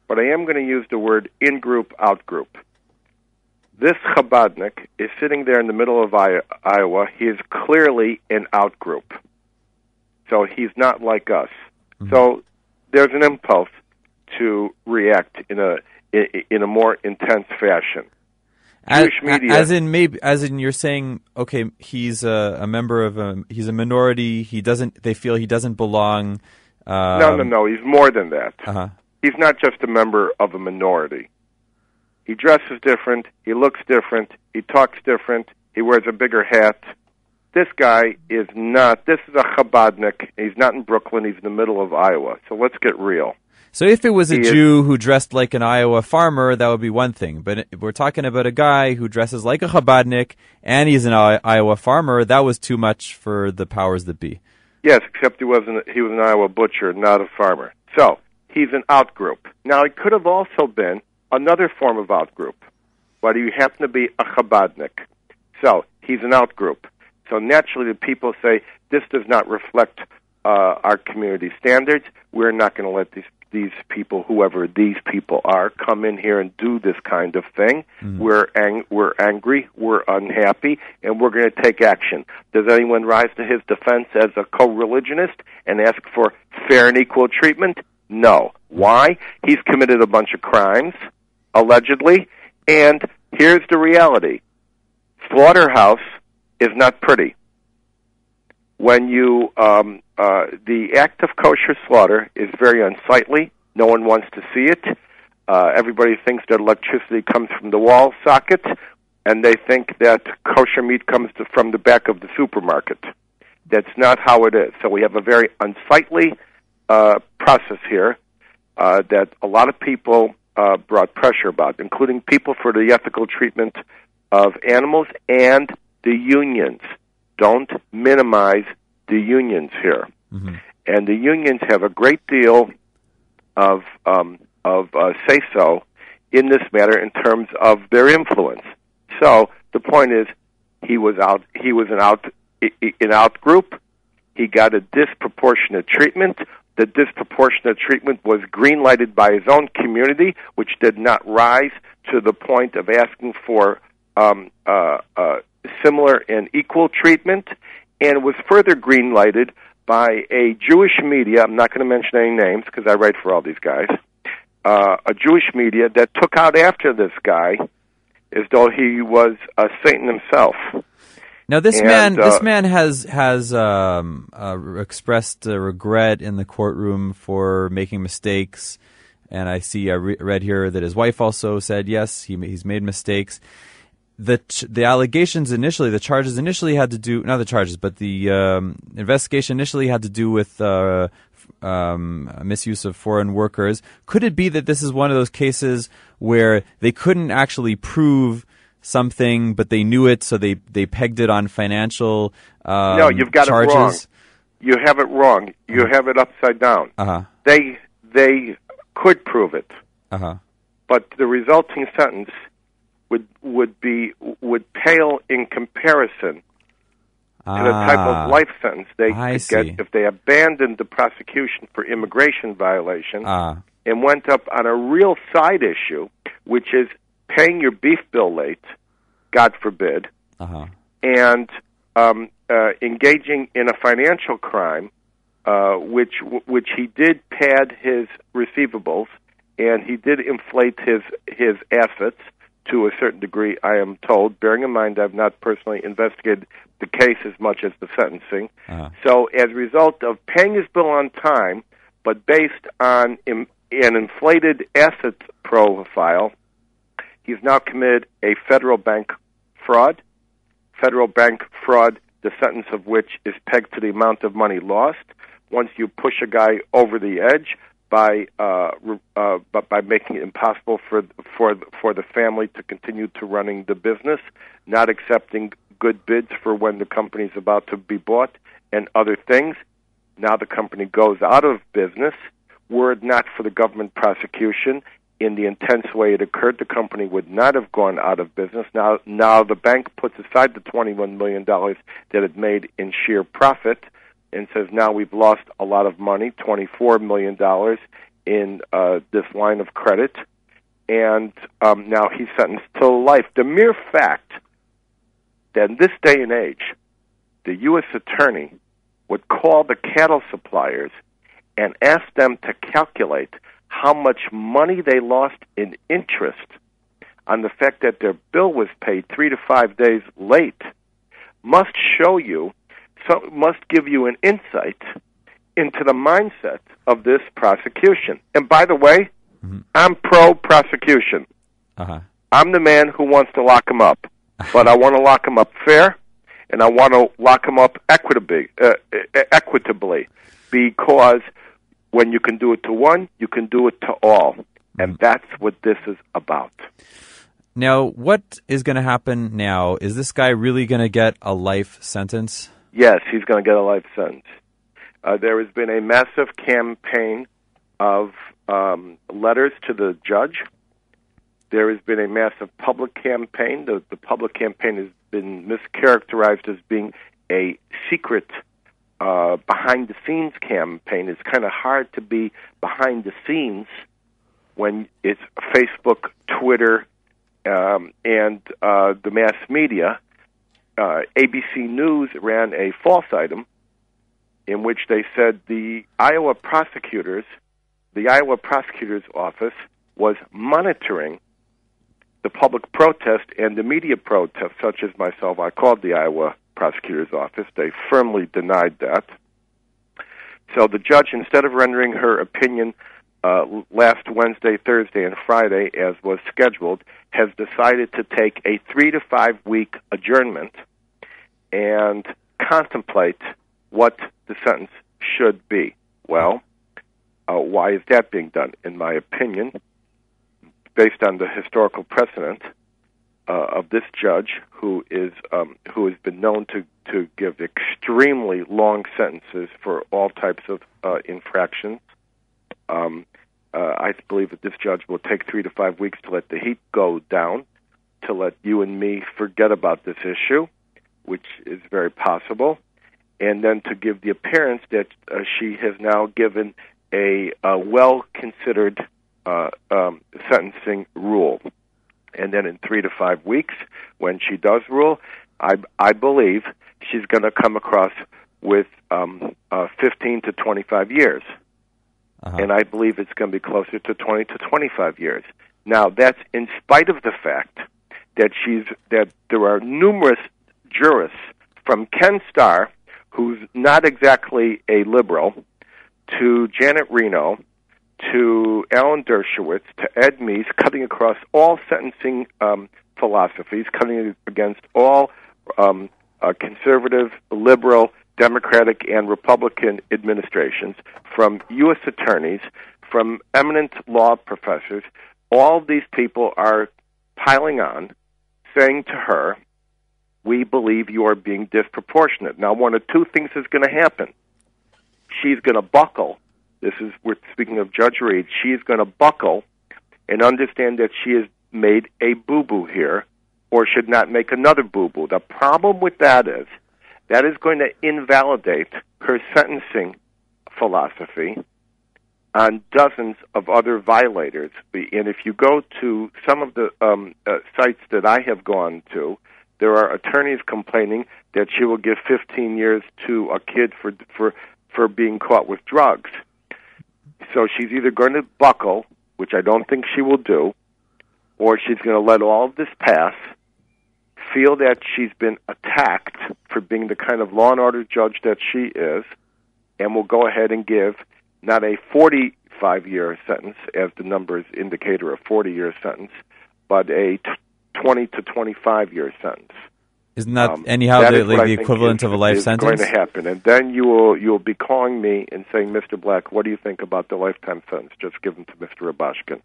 but I am going to use the word in-group, out-group. This Chabadnik is sitting there in the middle of Iowa. He is clearly an out-group. So he's not like us. Mm-hmm. So there's an impulse to react in a more intense fashion. Jewish media, as in you're saying, okay, he's a member of he's a minority. They feel he doesn't belong. No. He's more than that. Uh-huh. He's not just a member of a minority. He dresses different. He looks different. He talks different. He wears a bigger hat. This guy is not. This is a Chabadnik. He's not in Brooklyn. He's in the middle of Iowa. So let's get real. So if it was a Jew who dressed like an Iowa farmer, that would be one thing. But if we're talking about a guy who dresses like a Chabadnik and he's an Iowa farmer, that was too much for the powers that be. Yes, except he was an Iowa butcher, not a farmer. So he's an out-group. Now, he could have also been another form of out-group, but he happened to be a Chabadnik. So he's an out-group. So naturally, the people say, this does not reflect our community standards. We're not going to let these people, whoever these people are, come in here and do this kind of thing. Mm-hmm. We're angry, we're unhappy, and we're going to take action. Does anyone rise to his defense as a co-religionist and ask for fair and equal treatment? No. Why? He's committed a bunch of crimes, allegedly, and here's the reality. Slaughterhouse is not pretty. When you, the act of kosher slaughter is very unsightly. No one wants to see it. Everybody thinks that electricity comes from the wall socket, and they think that kosher meat comes from the back of the supermarket. That's not how it is. So we have a very unsightly process here that a lot of people brought pressure about, including people for the ethical treatment of animals and the unions. Don't minimize the unions here. Mm-hmm. And the unions have a great deal of say-so in this matter in terms of their influence. So the point is, he was an out group. He got a disproportionate treatment. The disproportionate treatment was green-lighted by his own community, which did not rise to the point of asking for similar and equal treatment, and was further green-lighted by a Jewish media, I'm not going to mention any names because I write for all these guys, a Jewish media that took out after this guy as though he was Satan himself. Now, this man has expressed regret in the courtroom for making mistakes, and I read here that his wife also said yes, he's made mistakes. The allegations initially, the charges initially had to do, not the charges, but the investigation initially had to do with misuse of foreign workers. Could it be that this is one of those cases where they couldn't actually prove something, but they knew it, so they pegged it on financial No, you've got charges? It wrong. You have it wrong. You have it upside down. Uh-huh. They could prove it, but the resulting sentence would pale in comparison to the type of life sentence they could get if they abandoned the prosecution for immigration violation and went up on a real side issue, which is paying your beef bill late, God forbid, and engaging in a financial crime, which he did pad his receivables and he did inflate his assets to a certain degree, I am told, bearing in mind I've not personally investigated the case as much as the sentencing. So as a result of paying his bill on time, but based on an inflated assets profile, he's now committed a federal bank fraud. Federal bank fraud, the sentence of which is pegged to the amount of money lost. Once you push a guy over the edge, by making it impossible for the family to continue to running the business, not accepting good bids for when the company is about to be bought, and other things. Now the company goes out of business. Were it not for the government prosecution, in the intense way it occurred, the company would not have gone out of business. Now the bank puts aside the $21 million that it made in sheer profit, and says now we've lost a lot of money, $24 million in this line of credit, and now he's sentenced to life. The mere fact that in this day and age, the U.S. attorney would call the cattle suppliers and ask them to calculate how much money they lost in interest on the fact that their bill was paid 3 to 5 days late must give you an insight into the mindset of this prosecution. And by the way, I'm pro-prosecution. I'm the man who wants to lock him up, but I want to lock him up fair, and I want to lock him up equitably, because when you can do it to one, you can do it to all, and that's what this is about. Now, what is going to happen now? Is this guy really going to get a life sentence? Yes, he's going to get a life sentence. There has been a massive campaign of letters to the judge. There has been a massive public campaign. The public campaign has been mischaracterized as being a secret behind-the-scenes campaign. It's kind of hard to be behind the scenes when it's Facebook, Twitter, and the mass media. ABC News ran a false item in which they said the Iowa prosecutor's office was monitoring the public protest and the media protest, such as myself. I called the Iowa prosecutor's office. They firmly denied that. So the judge, instead of rendering her opinion last Wednesday, Thursday, and Friday, as was scheduled, has decided to take a 3 to 5 week adjournment and contemplate what the sentence should be. Well, why is that being done? In my opinion, based on the historical precedent of this judge, who has been known to give extremely long sentences for all types of infractions, I believe that this judge will take 3 to 5 weeks to let the heat go down, to let you and me forget about this issue, which is very possible, and then to give the appearance that she has now given a well-considered sentencing rule. And then in 3 to 5 weeks, when she does rule, I believe she's going to come across with 15 to 25 years. And I believe it's going to be closer to 20 to 25 years. Now, that's in spite of the fact that there are numerous jurists, from Ken Starr, who's not exactly a liberal, to Janet Reno, to Alan Dershowitz, to Ed Meese, cutting across all sentencing philosophies, cutting against all conservative, liberal, Democratic, and Republican administrations, from U.S. attorneys, from eminent law professors. All these people are piling on, saying to her, we believe you are being disproportionate. Now, one of two things is going to happen. She's going to buckle. We're speaking of Judge Reed. She is going to buckle and understand that she has made a boo-boo here, or should not make another boo-boo. The problem with that is going to invalidate her sentencing philosophy on dozens of other violators. And if you go to some of the sites that I have gone to, there are attorneys complaining that she will give 15 years to a kid for being caught with drugs. So she's either going to buckle, which I don't think she will do, or she's going to let all of this pass, feel that she's been attacked for being the kind of law and order judge that she is, and will go ahead and give not a 45-year sentence, as the numbers indicate, or a 40-year sentence, but a 20 to 25-year sentence. Isn't that anyhow the equivalent of a life sentence? Going to happen, and then you'll be calling me and saying, Mr. Black, what do you think about the lifetime sentence just given to Mr. Rubashkin?